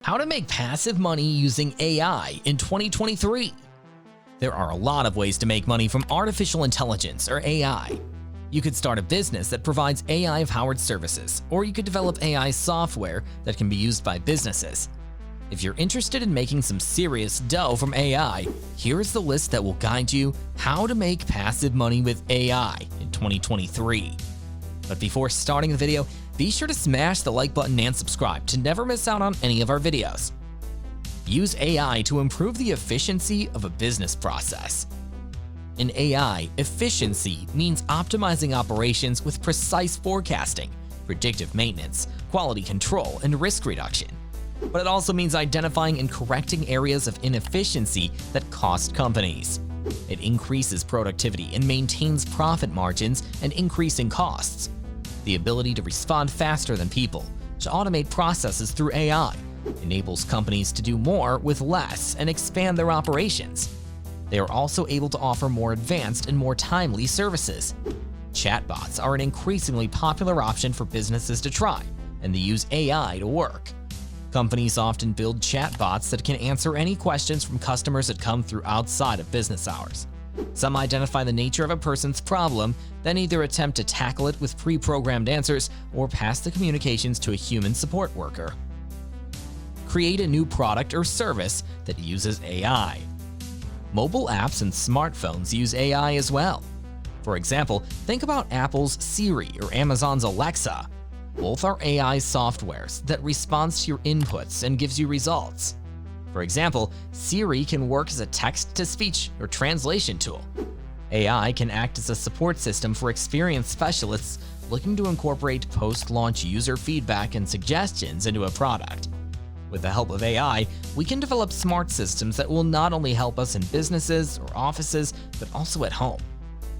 How to make passive money using AI in 2023. There are a lot of ways to make money from artificial intelligence or AI. You could start a business that provides AI-powered services, or you could develop AI software that can be used by businesses. If you're interested in making some serious dough from AI, here's the list that will guide you how to make passive money with AI in 2023. But before starting the video, be sure to smash the like button and subscribe to never miss out on any of our videos. Use AI to improve the efficiency of a business process. In AI, efficiency means optimizing operations with precise forecasting, predictive maintenance, quality control, and risk reduction. But it also means identifying and correcting areas of inefficiency that cost companies. It increases productivity and maintains profit margins and increasing costs. The ability to respond faster than people, to automate processes through AI, enables companies to do more with less and expand their operations. They are also able to offer more advanced and more timely services. Chatbots are an increasingly popular option for businesses to try, and they use AI to work. Companies often build chatbots that can answer any questions from customers that come through outside of business hours. Some identify the nature of a person's problem, then either attempt to tackle it with pre-programmed answers or pass the communications to a human support worker. Create a new product or service that uses AI. Mobile apps and smartphones use AI as well. For example, think about Apple's Siri or Amazon's Alexa. Both are AI softwares that responds to your inputs and gives you results. For example, Siri can work as a text-to-speech or translation tool. AI can act as a support system for experienced specialists looking to incorporate post-launch user feedback and suggestions into a product. With the help of AI, we can develop smart systems that will not only help us in businesses or offices, but also at home.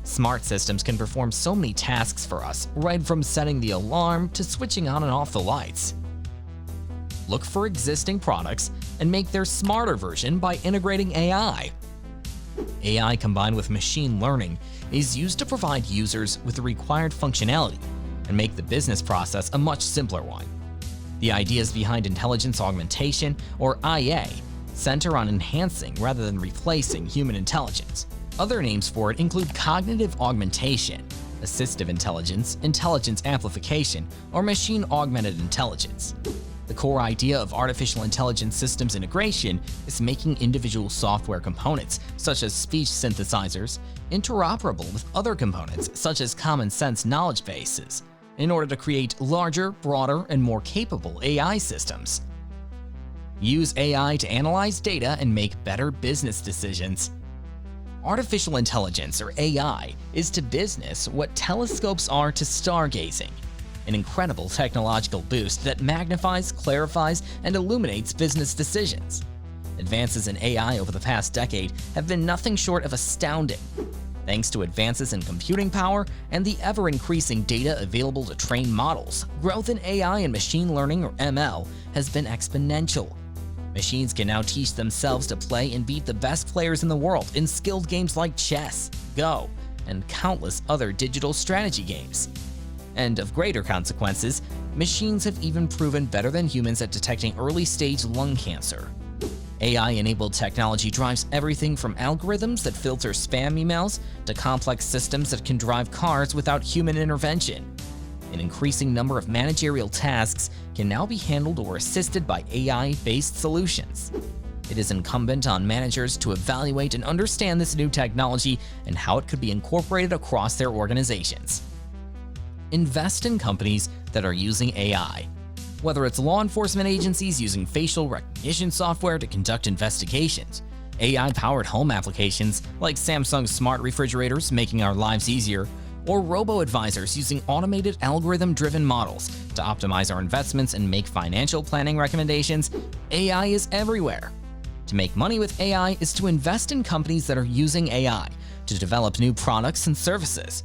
Smart systems can perform so many tasks for us, right from setting the alarm to switching on and off the lights. Look for existing products and make their smarter version by integrating AI. AI combined with machine learning is used to provide users with the required functionality and make the business process a much simpler one. The ideas behind intelligence augmentation, or IA, center on enhancing rather than replacing human intelligence. Other names for it include cognitive augmentation, assistive intelligence, intelligence amplification, or machine-augmented intelligence. The core idea of artificial intelligence systems integration is making individual software components, such as speech synthesizers, interoperable with other components, such as common sense knowledge bases, in order to create larger, broader, and more capable AI systems. Use AI to analyze data and make better business decisions. Artificial intelligence, or AI, is to business what telescopes are to stargazing. An incredible technological boost that magnifies, clarifies, and illuminates business decisions. Advances in AI over the past decade have been nothing short of astounding. Thanks to advances in computing power and the ever-increasing data available to train models, growth in AI and machine learning, or ML, has been exponential. Machines can now teach themselves to play and beat the best players in the world in skilled games like chess, Go, and countless other digital strategy games. And of greater consequences, machines have even proven better than humans at detecting early-stage lung cancer. AI-enabled technology drives everything from algorithms that filter spam emails to complex systems that can drive cars without human intervention. An increasing number of managerial tasks can now be handled or assisted by AI-based solutions. It is incumbent on managers to evaluate and understand this new technology and how it could be incorporated across their organizations. Invest in companies that are using AI. Whether it's law enforcement agencies using facial recognition software to conduct investigations, AI-powered home applications like Samsung's smart refrigerators making our lives easier, or robo-advisors using automated algorithm-driven models to optimize our investments and make financial planning recommendations, AI is everywhere. To make money with AI is to invest in companies that are using AI to develop new products and services.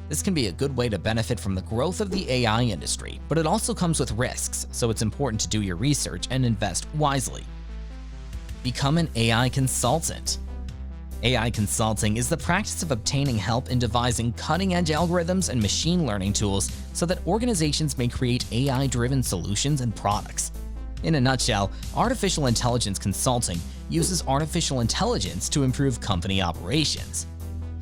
This can be a good way to benefit from the growth of the AI industry, but it also comes with risks, so it's important to do your research and invest wisely. Become an AI consultant. AI consulting is the practice of obtaining help in devising cutting-edge algorithms and machine learning tools so that organizations may create AI-driven solutions and products. In a nutshell, artificial intelligence consulting uses artificial intelligence to improve company operations.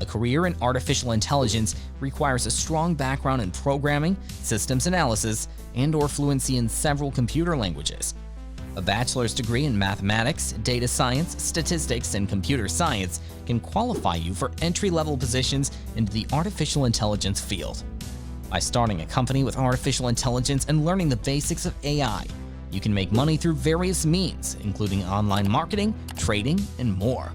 A career in artificial intelligence requires a strong background in programming, systems analysis, and/or fluency in several computer languages. A bachelor's degree in mathematics, data science, statistics, and computer science can qualify you for entry-level positions into the artificial intelligence field. By starting a company with artificial intelligence and learning the basics of AI, you can make money through various means, including online marketing, trading, and more.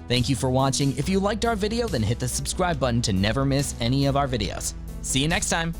Thank you for watching. If you liked our video, then hit the subscribe button to never miss any of our videos. See you next time.